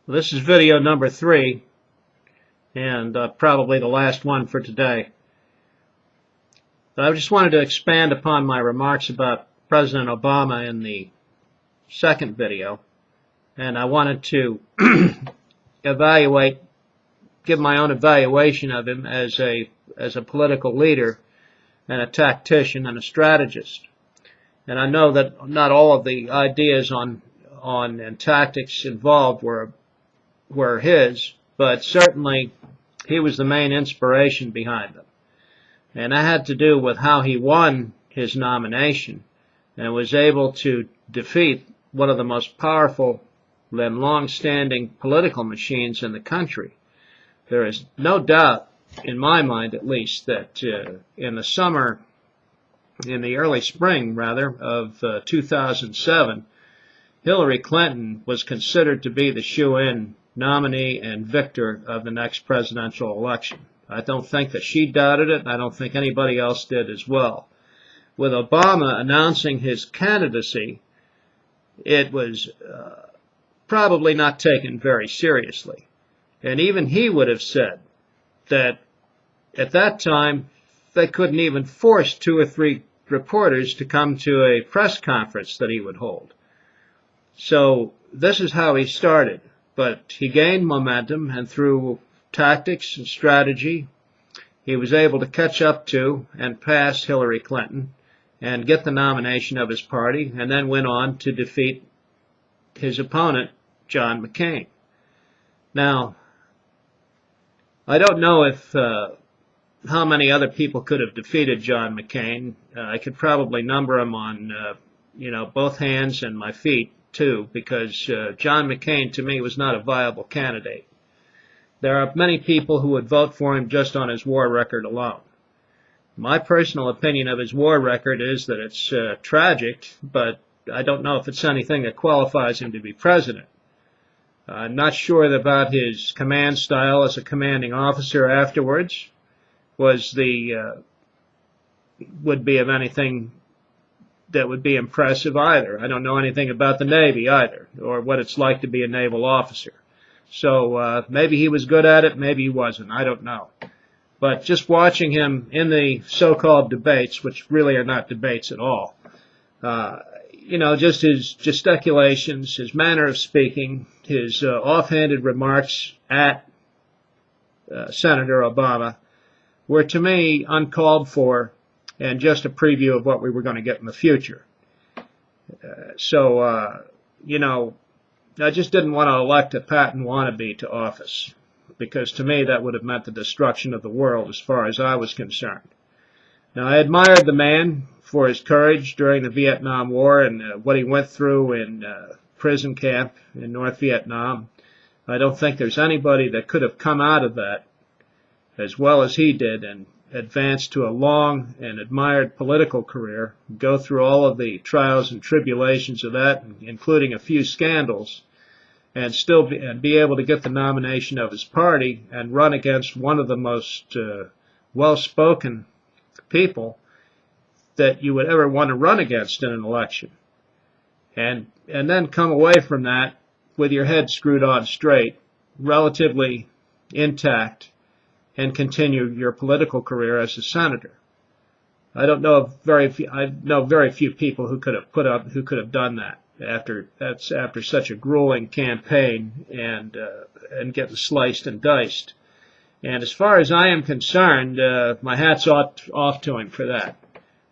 Well, this is video number 3, and probably the last one for today. But I just wanted to expand upon my remarks about President Obama in the second video, and I wanted to give my own evaluation of him as a political leader and a tactician and a strategist. And I know that not all of the ideas on and tactics involved were his, but certainly he was the main inspiration behind them. And that had to do with how he won his nomination and was able to defeat one of the most powerful and long-standing political machines in the country. There is no doubt, in my mind at least, that in the early spring of 2007, Hillary Clinton was considered to be the shoo-in nominee and victor of the next presidential election. I don't think that she doubted it, and I don't think anybody else did as well. With Obama announcing his candidacy, it was probably not taken very seriously. And even he would have said that at that time they couldn't even force 2 or 3 reporters to come to a press conference that he would hold. So this is how he started. But he gained momentum, and through tactics and strategy, he was able to catch up to and pass Hillary Clinton and get the nomination of his party, and then went on to defeat his opponent, John McCain. Now, I don't know how many other people could have defeated John McCain. I could probably number them on both hands and my feet too, because John McCain to me was not a viable candidate. There are many people who would vote for him just on his war record alone. My personal opinion of his war record is that it's tragic, but I don't know if it's anything that qualifies him to be president. I'm not sure about his command style as a commanding officer afterwards would be of anything that would be impressive either. I don't know anything about the Navy either, or what it's like to be a naval officer. So maybe he was good at it, maybe he wasn't, I don't know. But just watching him in the so-called debates, which really are not debates at all, just his gesticulations, his manner of speaking, his offhanded remarks at Senator Obama were to me uncalled for, and just a preview of what we were going to get in the future. I just didn't want to elect a Patton wannabe to office, because to me that would have meant the destruction of the world as far as I was concerned. Now, I admired the man for his courage during the Vietnam War and what he went through in prison camp in North Vietnam. I don't think there's anybody that could have come out of that as well as he did and advanced to a long and admired political career, go through all of the trials and tribulations of that, including a few scandals, and still be able to get the nomination of his party and run against one of the most well-spoken people that you would ever want to run against in an election. And then come away from that with your head screwed on straight, relatively intact, and continue your political career as a senator. I know very few people who could have done that after such a grueling campaign and getting sliced and diced. And as far as I am concerned, my hat's off to him for that.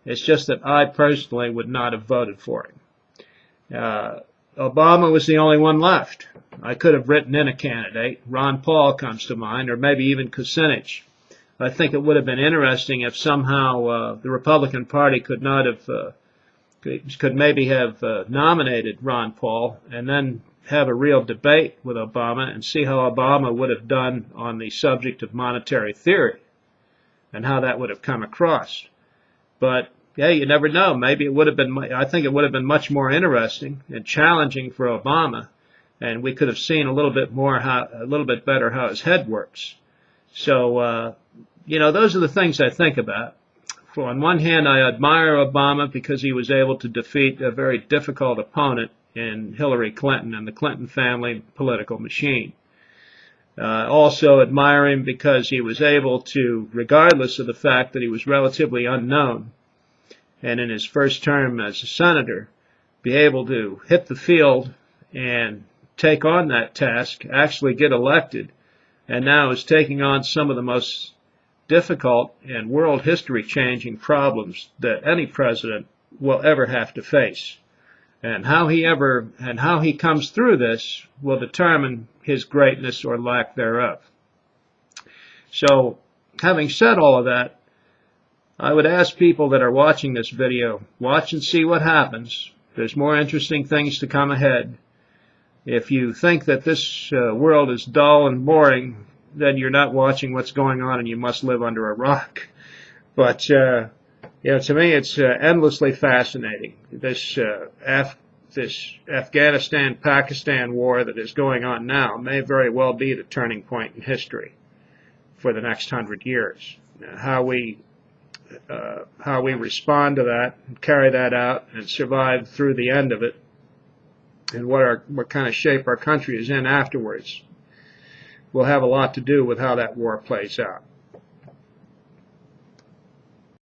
It's just that I personally would not have voted for him. Obama was the only one left. I could have written in a candidate. Ron Paul comes to mind, or maybe even Kucinich. I think it would have been interesting if somehow the Republican Party could maybe have nominated Ron Paul and then have a real debate with Obama and see how Obama would have done on the subject of monetary theory and how that would have come across. But yeah, you never know. Maybe it would have been. I think it would have been much more interesting and challenging for Obama, and we could have seen a little bit better how his head works. So, those are the things I think about. On one hand, I admire Obama because he was able to defeat a very difficult opponent in Hillary Clinton and the Clinton family political machine. Also admire him because he was able to, regardless of the fact that he was relatively unknown, and in his first term as a senator, be able to hit the field and take on that task, actually get elected, and now is taking on some of the most difficult and world history changing problems that any president will ever have to face. And how he comes through this will determine his greatness or lack thereof. So, having said all of that, I would ask people that are watching this video, watch and see what happens. There's more interesting things to come ahead. If you think that this world is dull and boring, then you're not watching what's going on and you must live under a rock. But, to me it's endlessly fascinating. This Afghanistan-Pakistan war that is going on now may very well be the turning point in history for the next 100 years. How we respond to that and carry that out and survive through the end of it, and what kind of shape our country is in afterwards, will have a lot to do with how that war plays out.